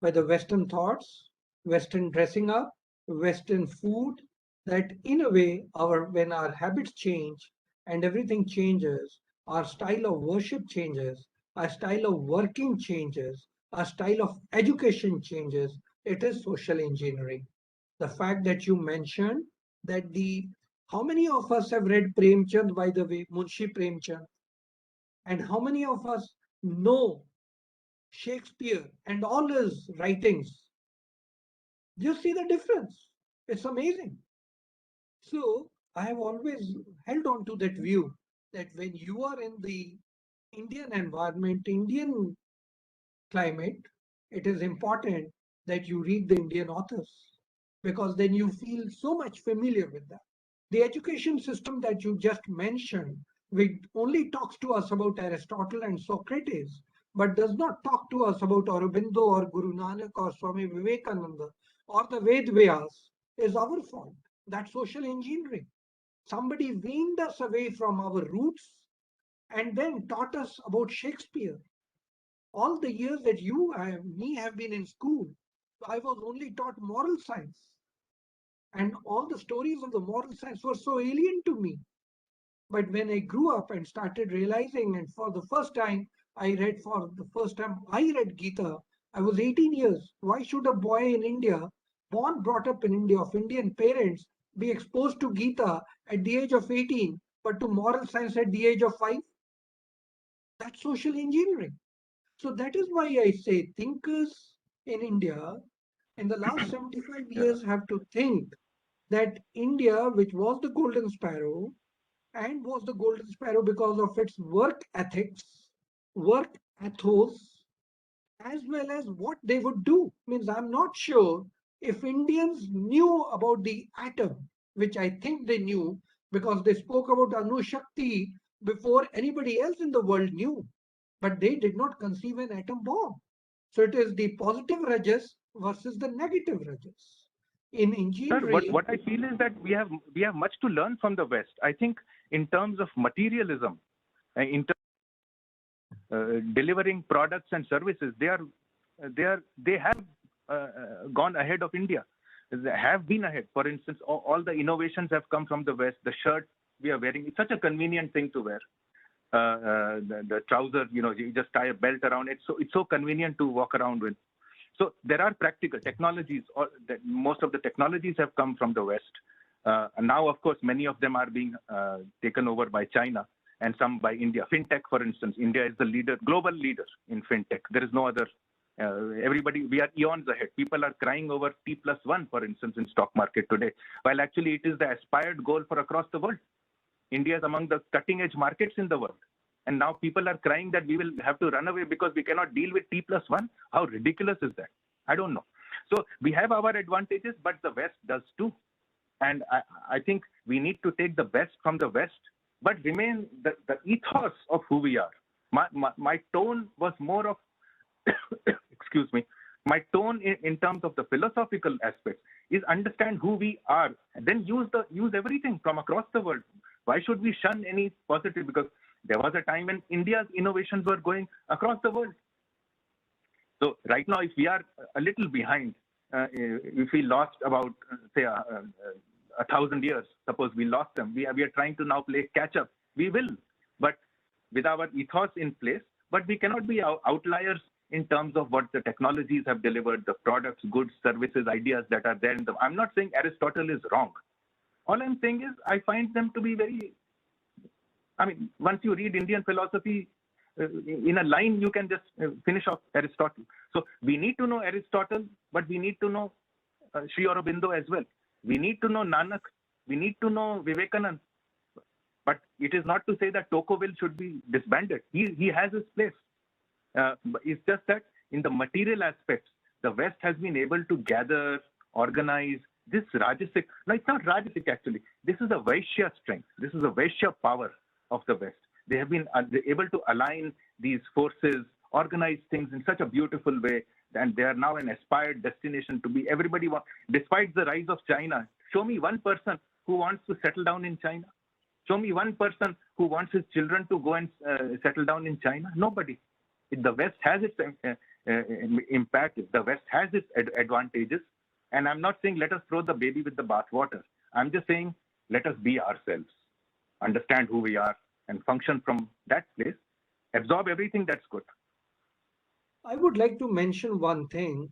[SPEAKER 1] by the Western thoughts, Western dressing up, Western food, that in a way, when our habits change and everything changes, our style of worship changes, our style of working changes, our style of education changes. It is social engineering. The fact that you mentioned that how many of us have read Premchand, by the way, Munshi Premchand, and how many of us know Shakespeare and all his writings? You see the difference. It's amazing. So I have always held on to that view that when you are in the Indian environment, Indian climate, it is important that you read the Indian authors because then you feel so much familiar with them. The education system that you just mentioned, which only talks to us about Aristotle and Socrates, but does not talk to us about Aurobindo or Guru Nanak or Swami Vivekananda or the Ved Vyas, is our fault. That's social engineering. Somebody weaned us away from our roots and then taught us about Shakespeare. All the years that you and me have been in school, I was only taught moral science. And all the stories of the moral science were so alien to me. But when I grew up and started realizing, and for the first time, I read Gita, I was 18 years. Why should a boy in India, born, brought up in India, of Indian parents, be exposed to Gita at the age of 18, but to moral science at the age of 5? That's social engineering. So that is why I say thinkers in India in the last 75
[SPEAKER 2] Yeah.
[SPEAKER 1] years have to think that India, which was the golden sparrow, and was the golden sparrow because of its work ethics, work ethos, as well as what they would do. Means I'm not sure if Indians knew about the atom, which I think they knew because they spoke about Anu Shakti before anybody else in the world knew, but they did not conceive an atom bomb. So it is the positive rajas versus the negative rajas. In
[SPEAKER 2] Sir,
[SPEAKER 1] engineering,
[SPEAKER 2] what I feel is that we have much to learn from the West. I think in terms of materialism, in terms delivering products and services, they have gone ahead of India. They have been ahead. For instance, all the innovations have come from the West. The shirt we are wearing, it's such a convenient thing to wear. The trouser, you just tie a belt around it. So it's so convenient to walk around with. So there are practical technologies, or most of the technologies have come from the West. And now, of course, many of them are being taken over by China and some by India. Fintech, for instance, India is the leader, global leader in fintech. There is no other. We are eons ahead. People are crying over T+1, for instance, in stock market today, while actually it is the aspired goal for across the world. India is among the cutting edge markets in the world. And now people are crying that we will have to run away because we cannot deal with T+1. How ridiculous is that? I don't know. So we have our advantages, but the West does too. And I think we need to take the best from the West, but remain the ethos of who we are. My tone was more of, excuse me, my tone in terms of the philosophical aspects is understand who we are, and then use everything from across the world. Why should we shun any positive? Because there was a time when India's innovations were going across the world. So right now, if we are a little behind, if we lost about, say, 1,000 years, suppose we lost them, we are trying to now play catch up. We will, but with our ethos in place, but we cannot be outliers in terms of what the technologies have delivered, the products, goods, services, ideas that are there in them. I'm not saying Aristotle is wrong. All I'm saying is I find them to be very, once you read Indian philosophy, in a line, you can just finish off Aristotle. So we need to know Aristotle, but we need to know Sri Aurobindo as well. We need to know Nanak. We need to know Vivekananda. But it is not to say that Tocqueville should be disbanded. He has his place. It's just that in the material aspects, the West has been able to gather, organize this Rajasic. No, it's not Rajasic actually. This is a Vaishya strength. This is a Vaishya power of the West. They have been able to align these forces, organize things in such a beautiful way, and they are now an aspired destination to be. Everybody wants, despite the rise of China, show me one person who wants to settle down in China. Show me one person who wants his children to go and settle down in China. Nobody. The West has its impact. The West has its advantages. And I'm not saying let us throw the baby with the bathwater. I'm just saying let us be ourselves, understand who we are, and function from that place. Absorb everything that's good.
[SPEAKER 1] I would like to mention one thing.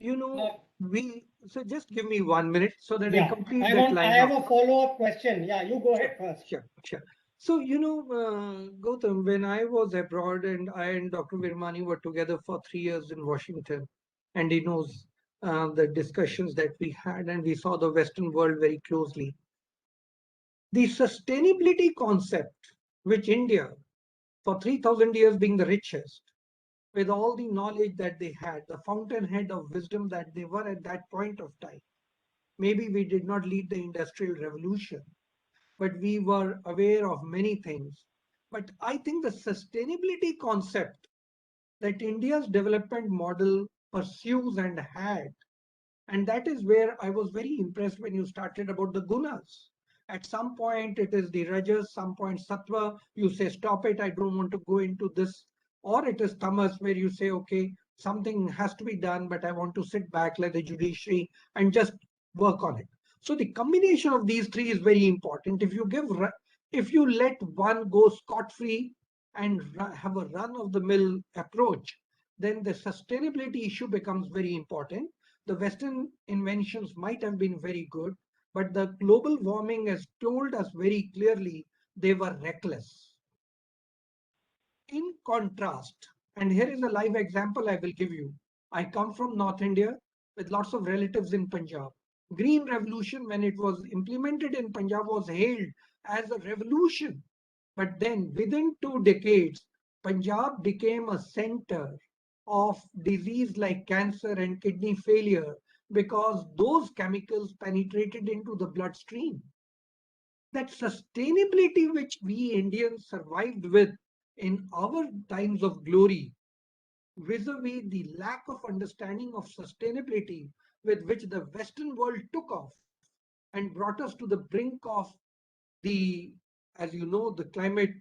[SPEAKER 1] So just give me 1 minute so that I complete that line.
[SPEAKER 3] I have a follow-up question. Yeah, you go ahead first.
[SPEAKER 1] Sure. So, Gautam, when I was abroad and I and Dr. Virmani were together for 3 years in Washington, and he knows the discussions that we had, and we saw the Western world very closely. The sustainability concept which India, for 3,000 years being the richest, with all the knowledge that they had, the fountainhead of wisdom that they were at that point of time. Maybe we did not lead the industrial revolution, but we were aware of many things. But I think the sustainability concept that India's development model pursues and had, and that is where I was very impressed when you started about the gunas. At some point, it is the rajas, some point sattva, you say, stop it, I don't want to go into this. Or it is tamas, where you say, okay, something has to be done, but I want to sit back, let the judiciary, and just work on it. So the combination of these three is very important. If you let one go scot-free and have a run-of-the-mill approach, then the sustainability issue becomes very important. The Western inventions might have been very good, but the global warming has told us very clearly they were reckless. In contrast, and here is a live example I will give you. I come from North India with lots of relatives in Punjab. Green Revolution, when it was implemented in Punjab, was hailed as a revolution. But then within 2 decades, Punjab became a center of disease like cancer and kidney failure because those chemicals penetrated into the bloodstream. That sustainability which we Indians survived with in our times of glory, vis-a-vis the lack of understanding of sustainability with which the Western world took off and brought us to the brink of the, as you know, the climate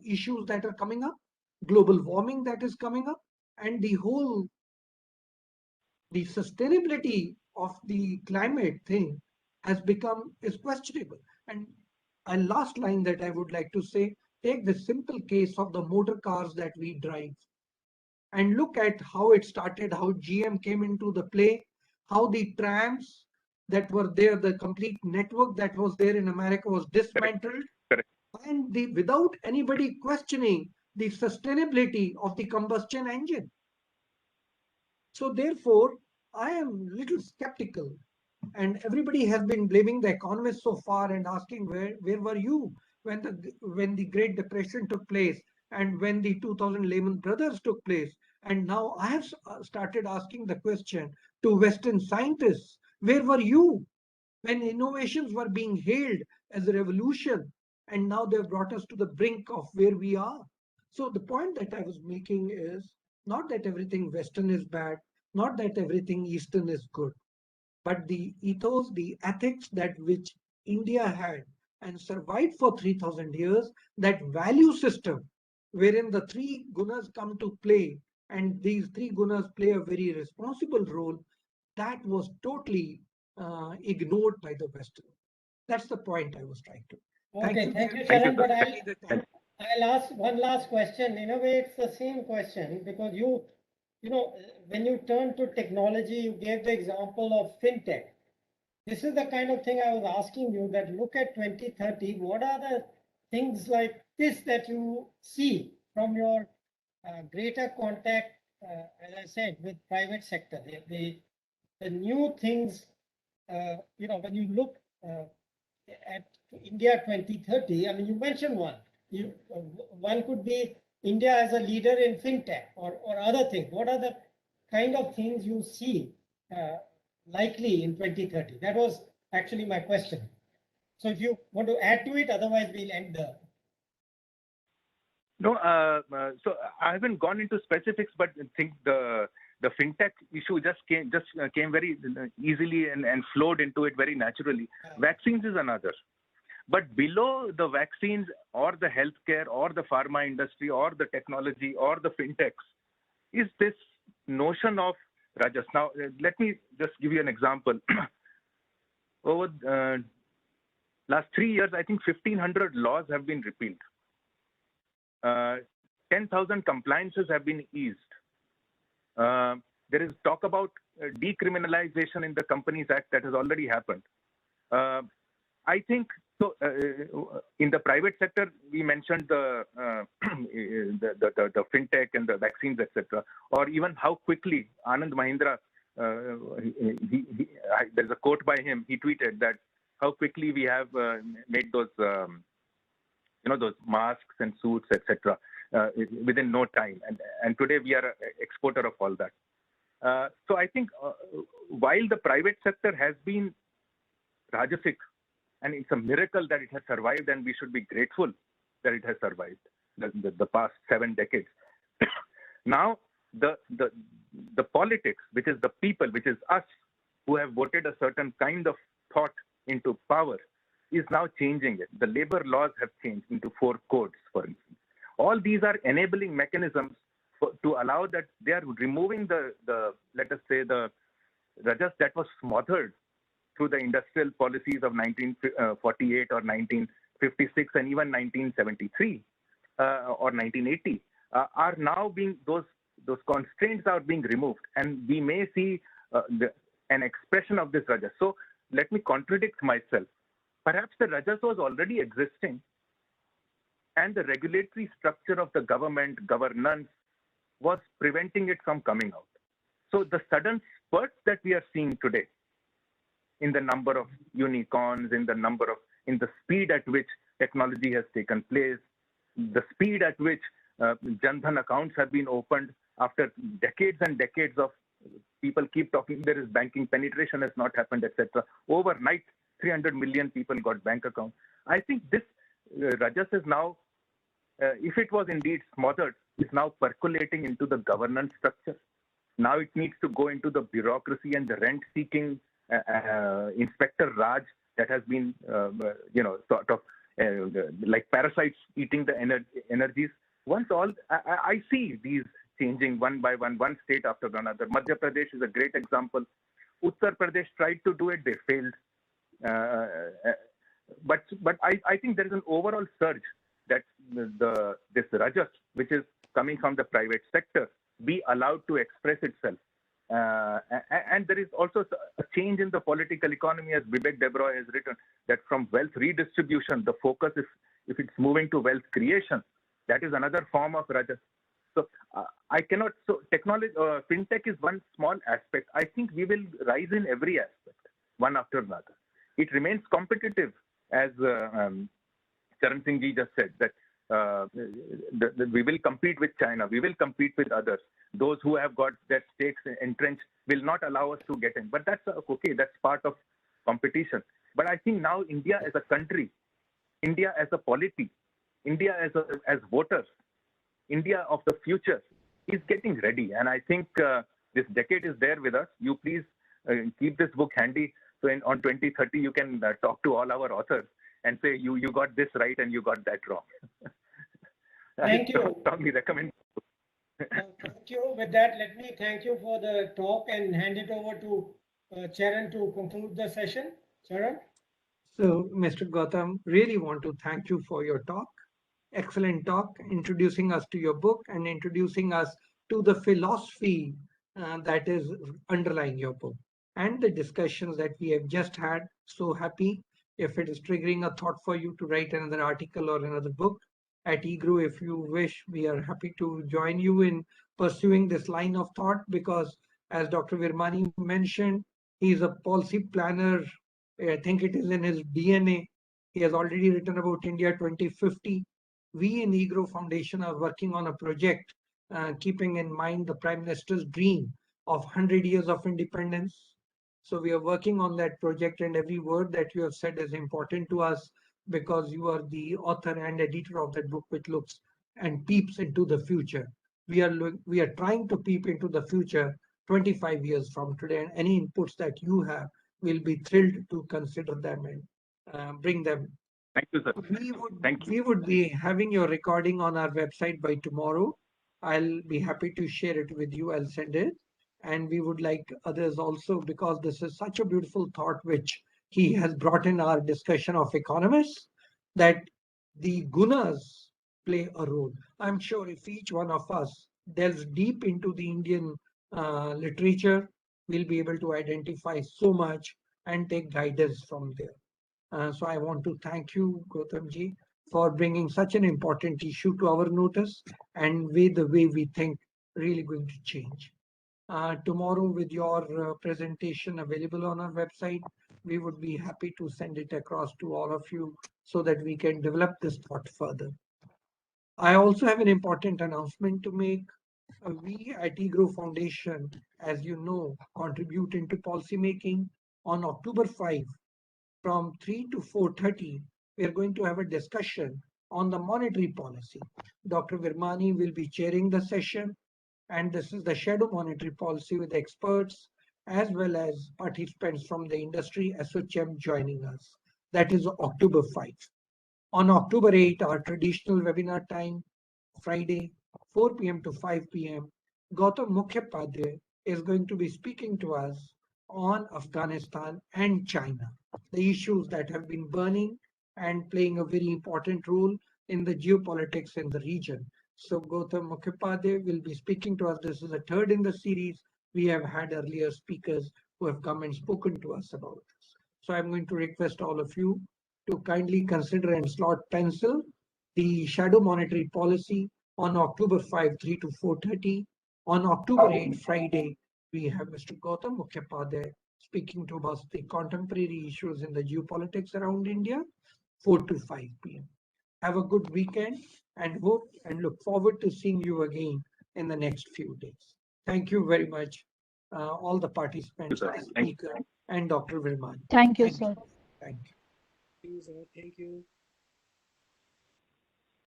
[SPEAKER 1] issues that are coming up, global warming that is coming up, and the sustainability of the climate thing is questionable. And a last line that I would like to say, take the simple case of the motor cars that we drive and look at how it started, how GM came into the play, how the trams that were there, the complete network that was there in America was dismantled.
[SPEAKER 2] Correct.
[SPEAKER 1] And without anybody questioning the sustainability of the combustion engine. So therefore, I am a little skeptical, and everybody has been blaming the economists so far and asking where were you when the Great Depression took place and when the 2000 Lehman Brothers took place. And now I have started asking the question to Western scientists, where were you when innovations were being hailed as a revolution, and now they've brought us to the brink of where we are. So the point that I was making is not that everything Western is bad, not that everything Eastern is good, but the ethos, the ethics that which India had and survived for 3,000 years, that value system wherein the three gunas come to play, and these three gunas play a very responsible role, that was totally ignored by the Western. That's the point I was trying to.
[SPEAKER 3] Okay, thank you,
[SPEAKER 2] Thank you,
[SPEAKER 3] Charan. But
[SPEAKER 2] sir.
[SPEAKER 3] I'll ask one last question. In a way, it's the same question because you know, when you turn to technology, you gave the example of fintech. This is the kind of thing I was asking you, that look at 2030, what are the things like this that you see from your greater contact, as I said, with private sector, the new things, you know, when you look at India 2030, I mean, you mentioned one. One could be India as a leader in fintech or other things. What are the kind of things you see likely in 2030? That was actually my question. So if you want to add to it, otherwise we'll end there.
[SPEAKER 2] No, so I haven't gone into specifics, but I think the fintech issue just came very easily and flowed into it very naturally. Vaccines is another. But below the vaccines or the healthcare or the pharma industry or the technology or the fintechs is this notion of rajas. Now, let me just give you an example. Over last 3 years, I think 1,500 laws have been repealed. 10,000 compliances have been eased. There is talk about decriminalization in the Companies Act that has already happened. I think so. In the private sector, we mentioned the fintech and the vaccines, etc., or even how quickly Anand Mahindra. There's a quote by him. He tweeted that how quickly we have made those those masks and suits, etc., within no time. And today we are an exporter of all that. So I think while the private sector has been Rajasic, and it's a miracle that it has survived, and we should be grateful that it has survived the past 7 decades. Now, the politics, which is the people, which is us, who have voted a certain kind of thought into power, is now changing it. The labor laws have changed into 4 codes, for instance. All these are enabling mechanisms to allow that they are removing the let us say, the rajas that was smothered through the industrial policies of 1948 or 1956 and even 1973 or 1980 are now being, those constraints are being removed, and we may see an expression of this rajas. So let me contradict myself. Perhaps the rajas was already existing, and the regulatory structure of the governance was preventing it from coming out. So the sudden spurt that we are seeing today in the number of unicorns, in the speed at which technology has taken place, the speed at which Jan Dhan accounts have been opened after decades and decades of people keep talking there is banking penetration has not happened, etc. Overnight, 300 million people got bank accounts. I think this rajas is now, if it was indeed smothered, is now percolating into the governance structure. Now it needs to go into the bureaucracy and the rent-seeking Inspector Raj that has been, sort of like parasites eating the energies. Once I see these changing one by one state after another. Madhya Pradesh is a great example. Uttar Pradesh tried to do it, they failed. But I think there is an overall surge that this rajas, which is coming from the private sector, be allowed to express itself. And there is also a change in the political economy, as Vivek Debroy has written, that from wealth redistribution, the focus is, if it's moving to wealth creation, that is another form of rajas. So technology, fintech is one small aspect. I think we will rise in every aspect, one after another. It remains competitive, as Charan Singh ji just said, that we will compete with China, we will compete with others. Those who have got their stakes entrenched will not allow us to get in. But that's okay, that's part of competition. But I think now India as a country, India as a polity, India as voters, India of the future is getting ready. And I think this decade is there with us. You please keep this book handy. So on 2030, you can talk to all our authors and say, you got this right and you got that wrong.
[SPEAKER 3] Thank you.
[SPEAKER 2] Strongly recommend.
[SPEAKER 3] Thank you. With that, let me thank you for the talk and hand it over to Charan to conclude the session. Charan?
[SPEAKER 1] So, Mr. Gautam, really want to thank you for your talk. Excellent talk, introducing us to your book and introducing us to the philosophy that is underlying your book and the discussions that we have just had. So happy if it is triggering a thought for you to write another article or another book at eGrow. If you wish, we are happy to join you in pursuing this line of thought, because as Dr. Virmani mentioned, he is a policy planner. I think it is in his DNA. He has already written about India 2050. We in eGrow Foundation are working on a project keeping in mind the Prime Minister's dream of 100 years of independence. So we are working on that project, and every word that you have said is important to us, because you are the author and editor of that book, which looks and peeps into the future. We are trying to peep into the future 25 years from today, and any inputs that you have, will be thrilled to consider them and bring them.
[SPEAKER 2] Thank you, sir.
[SPEAKER 1] We would be having your recording on our website by tomorrow. I'll be happy to share it with you. I'll send it. And we would like others also, because this is such a beautiful thought which he has brought in our discussion of economists, that the gunas play a role. I'm sure if each one of us delves deep into the Indian literature, we'll be able to identify so much and take guidance from there. So I want to thank you, Gautamji, for bringing such an important issue to our notice, and the way we think really going to change. Tomorrow, with your presentation available on our website, we would be happy to send it across to all of you so that we can develop this thought further. I also have an important announcement to make. We at eGrow Foundation, as you know, contribute into policy making. On October 5, from 3 to 4:30, we are going to have a discussion on the monetary policy. Dr. Virmani will be chairing the session, and this is the shadow monetary policy with experts as well as participants from the industry, ASSOCHAM joining us. That is October 5. On October 8, our traditional webinar time, Friday, 4 p.m. to 5 p.m., Gautam Mukhopadhyay is going to be speaking to us on Afghanistan and China, the issues that have been burning and playing a very important role in the geopolitics in the region. So Gautam Mukhopadhyay will be speaking to us. This is the third in the series. We have had earlier speakers who have come and spoken to us about this. So I'm going to request all of you to kindly consider and slot pencil the shadow monetary policy on October 5, 3 to 4:30. On October 8, Friday, we have Mr. Gautam Mukhopadhyay speaking to us the contemporary issues in the geopolitics around India, 4 to 5 p.m. Have a good weekend and hope and look forward to seeing you again in the next few days. Thank you very much, all the participants,
[SPEAKER 2] Thank you, sir.
[SPEAKER 1] the speaker, and Dr. Virmani.
[SPEAKER 4] Thank you,
[SPEAKER 1] Thank you.
[SPEAKER 4] sir.
[SPEAKER 1] Thank you.
[SPEAKER 5] Thank you, sir. Thank you.